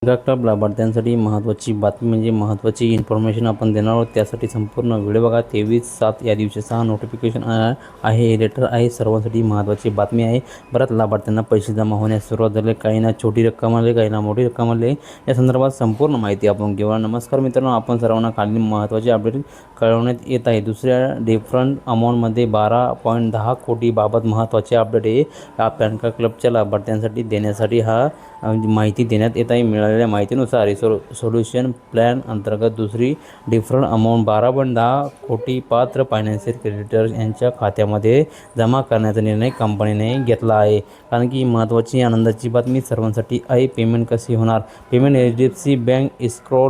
Club लाभार्थ्यांसाठी महत्त्वाची बातमी म्हणजे महत्त्वाची इन्फॉर्मेशन आपण देणार आहोत। त्यासाठी संपूर्ण व्हिडिओ बघा। 23/7 या दिवशी 6 नोटिफिकेशन आहे, लेटर आहे, सर्वांसाठी महत्त्वाची बातमी आहे। बऱ्याच लाभार्थ्यांना पैसे जमा होण्यास सुरुवात झाली, काहींना छोटी रक्कम आली, काहींना मोठी रक्कम आली। या संदर्भात संपूर्ण माहिती आपण घेऊया। नमस्कार मित्रांनो, आपण सर्वांना खालील महत्त्वाचे अपडेट कळवण्यात येत आहे। दुसऱ्या डिफरंट अमाऊंटमध्ये 12.10 कोटी बाबत महत्त्वाचे अपडेट आहे। या पॅन कार्ड क्लबच्या लाभार्थ्यांसाठी देण्यासाठी हा माहिती देण्यात येत आहे। मिळालेल्या माहितीनुसार सोल्युशन प्लॅन अंतर्गत दुसरी डिफरंट अमाऊंट 12.10 कोटी पात्र फायनान्शियल क्रेडिटर्स यांच्या खात्यामध्ये जमा करण्याचा निर्णय कंपनीने घेतला आहे। कारण की महत्त्वाची आनंदाची बातमी सर्वांसाठी आहे। पेमेंट कशी होणार? पेमेंट HDFC बँक इस्क्रो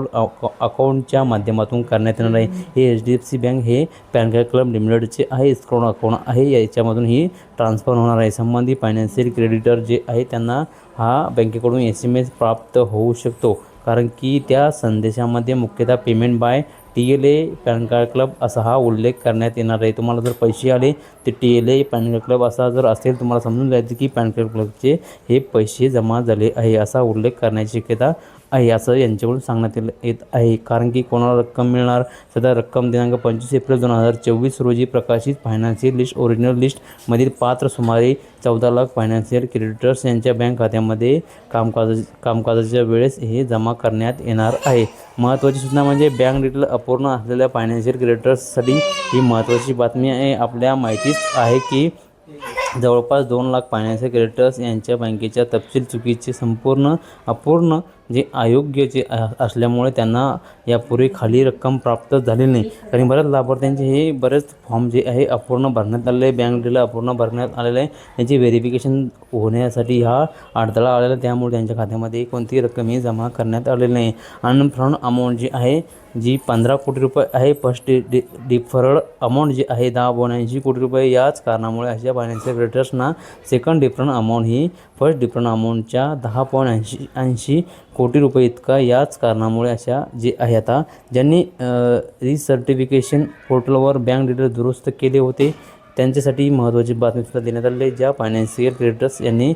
अकाउंटच्या माध्यमातून करण्यात येणार आहे। हे HDFC बँक हे पॅन कार्ड क्लब लिमिटेडचे आहे, इस्क्रो अकाउंट आहे, याच्यामधून ही ट्रान्सफर होणार आहे। संबंधित फायनान्शियल क्रेडिटर जे आहे त्यांना हा बँकेकडून SMS प्राप्त होऊ शकतो, कारण की त्या संदेशामध्ये मुख्यतः payment by TLA pan card club असा हा उल्लेख करण्यात येणार आहे। तुम्हाला जर पैसे आले ते TLA पॅन कार्ड क्लब असा जर असेल, तुम्हाला समजून जायचं की पॅन कार्ड क्लबचे हे पैसे जमा झाले आहे असा उल्लेख करण्याची शक्यता आहे, असं यांच्याकडून सांगण्यात येत आहे। कारण की कोणाला रक्कम मिळणार? सध्या रक्कम दिनांक 25 एप्रिल 2024 रोजी प्रकाशित फायनान्शियल लिस्ट ओरिजिनल लिस्टमधील पात्र सुमारे 14 लाख फायनान्शियल क्रेडिटर्स यांच्या बँक खात्यामध्ये कामकाजाच्या वेळेस हे जमा करण्यात येणार आहे। महत्त्वाची सूचना म्हणजे बँक डिटेल अपूर्ण असलेल्या फायनान्शियल क्रेडिटर्ससाठी ही महत्त्वाची बातमी आहे। आपल्या माहितीच आहे की जवळपास 2 लाख फायनान्शियल क्रेडिटर्स यांच्या बँकेच्या तपशील चुकीचे, संपूर्ण अपूर्ण जे अयोग्य जे असल्यामुळे त्यांना यापूर्वी खाली रक्कम प्राप्त झालेली नाही। कारण बऱ्याच लाभार्थ्यांचे हे बरेच फॉर्म जे आहे अपूर्ण भरण्यात आलेले आहे, बँक डिटेल अपूर्ण भरण्यात आलेलं आहे, त्यांची व्हेरिफिकेशन होण्यासाठी हा अडथळा आलेला, त्यामुळे त्यांच्या खात्यामध्ये कोणतीही रक्कम ही जमा करण्यात आलेली नाही। अनफ्रंट अमाऊंट जी आहे जी 15 कोटी रुपये आहे, फर्स्ट डिफर्ड अमाऊंट जी आहे 10.80 कोटी रुपये। याच कारणामुळे अशा फायनान्शियल क्रेडिटर्सना सेकंड डिफरंट अमाऊंट ही फर्स्ट डिफरंट अमाऊंटच्या 10.80 कोटी रुपये इतका। याच कारणामुळे अशा जे आहे आता ज्यांनी रिसर्टिफिकेशन पोर्टलवर बँक डिटेल दुरुस्त केले होते त्यांच्यासाठी महत्त्वाची बातमी सुद्धा देण्यात आली आहे। ज्या फायनान्शियल क्रेडिटर्स यांनी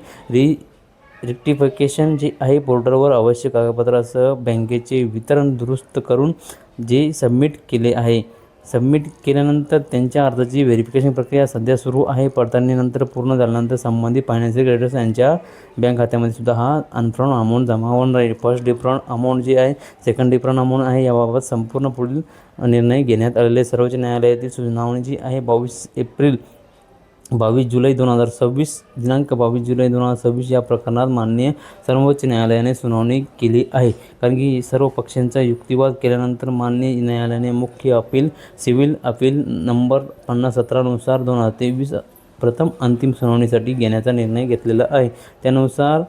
रेक्टिफिकेशन जे आहे पोर्टलवर आवश्यक कागदपत्रासह बँकेचे वितरण दुरुस्त करून जे सबमिट केले आहे, सबमिट केल्यानंतर त्यांच्या अर्जाची व्हेरिफिकेशन प्रक्रिया सध्या सुरू आहे। पडताळणीनंतर पूर्ण झाल्यानंतर संबंधित फायनान्शियल क्रेडिटर्स यांच्या बँक खात्यामध्ये सुद्धा हा अनफ्रंट अमाऊंट जमा होणार आहे। फर्स्ट डिफरंट अमाऊंट जी आहे, सेकंड डिफरंट अमाऊंट आहे, याबाबत संपूर्ण पुढील निर्णय घेण्यात आलेले। सर्वोच्च न्यायालयातील सुनावणी जी आहे 22 जुलै 2026 दिनांक 22 जुलै 2026 या प्रकरणात माननीय सर्वोच्च न्यायालयाने सुनावणी केली आहे। कारण की सर्व पक्षांचा युक्तिवाद केल्यानंतर माननीय न्यायालयाने मुख्य अपील सिव्हिल अपील नंबर 5017 नुसार 2023 प्रथम अंतिम सुनावणीसाठी घेण्याचा निर्णय घेतलेला आहे। त्यानुसार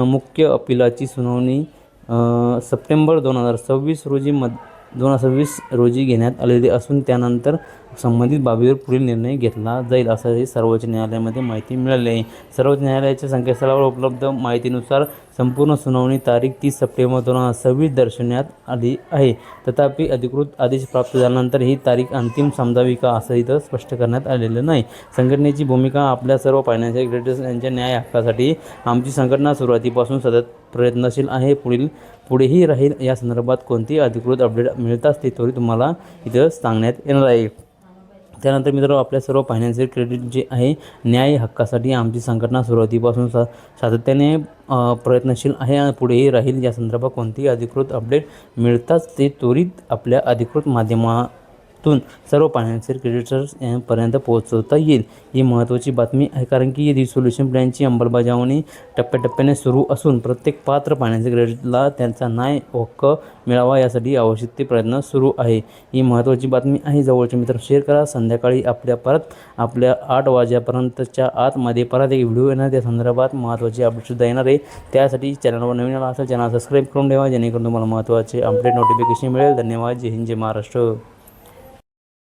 मुख्य अपीलाची सुनावणी सप्टेंबर 2026 रोजी घेण्यात आलेली असून त्यानंतर संबंधित बाबीवर पुढील निर्णय घेतला जाईल, असं सर्वोच्च न्यायालयामध्ये माहिती मिळाली आहे। सर्वोच्च न्यायालयाच्या संकेतस्थळावर उपलब्ध माहितीनुसार संपूर्ण सुनावणी तारीख 30 सप्टेंबर 2026 दर्शवण्यात आली आहे। तथापि अधिकृत आदेश प्राप्त झाल्यानंतर ही तारीख अंतिम समजावी का, असं इथं स्पष्ट करण्यात आलेलं नाही। संघटनेची भूमिका आपल्या सर्व फायनान्शियल क्रेडिटर्स यांच्या न्याय हक्कासाठी आमची संघटना सुरुवातीपासून सतत प्रयत्नशील आहे, पुढेही राहील। या संदर्भात कोणतीही अधिकृत अपडेट मिळताच ते त्वरित तुम्हाला इथं सांगण्यात येणार आहे। त्यानंतर मित्रांनो, आपल्या सर्व फायनान्शियल क्रेडिट जे आहे न्याय हक्कासाठी आमची संघटना सुरुवातीपासून सातत्याने प्रयत्नशील आहे आणि पुढेही राहील। या संदर्भात कोणतीही अधिकृत अपडेट मिळताच ते त्वरित आपल्या अधिकृत माध्यमातून सर्व फायनान्शियल क्रेडिटर्स यांपर्यंत पोहोचवता येईल। ही महत्त्वाची बातमी आहे, कारण की रिसोल्युशन प्लॅनची अंमलबजावणी टप्प्याटप्प्याने सुरू असून प्रत्येक पात्र फायनान्शियल क्रेडिटला त्यांचा न्याय हक्क मिळावा यासाठी आवश्यक ते प्रयत्न सुरू आहे। ही महत्त्वाची बातमी आहे। जवळचे मित्र शेअर करा। संध्याकाळी आपल्या 8 वाजेपर्यंतच्या आतमध्ये परत एक व्हिडिओ येणार, त्या संदर्भात महत्त्वाचे अपडेटसुद्धा येणार आहे। त्यासाठी चॅनलवर नवीन आला असेल चॅनल सबस्क्राईब करून ठेवा, जेणेकरून तुम्हाला महत्त्वाचे अपडेट नोटिफिकेशन मिळेल। धन्यवाद। जय हिंद, जय महाराष्ट्र।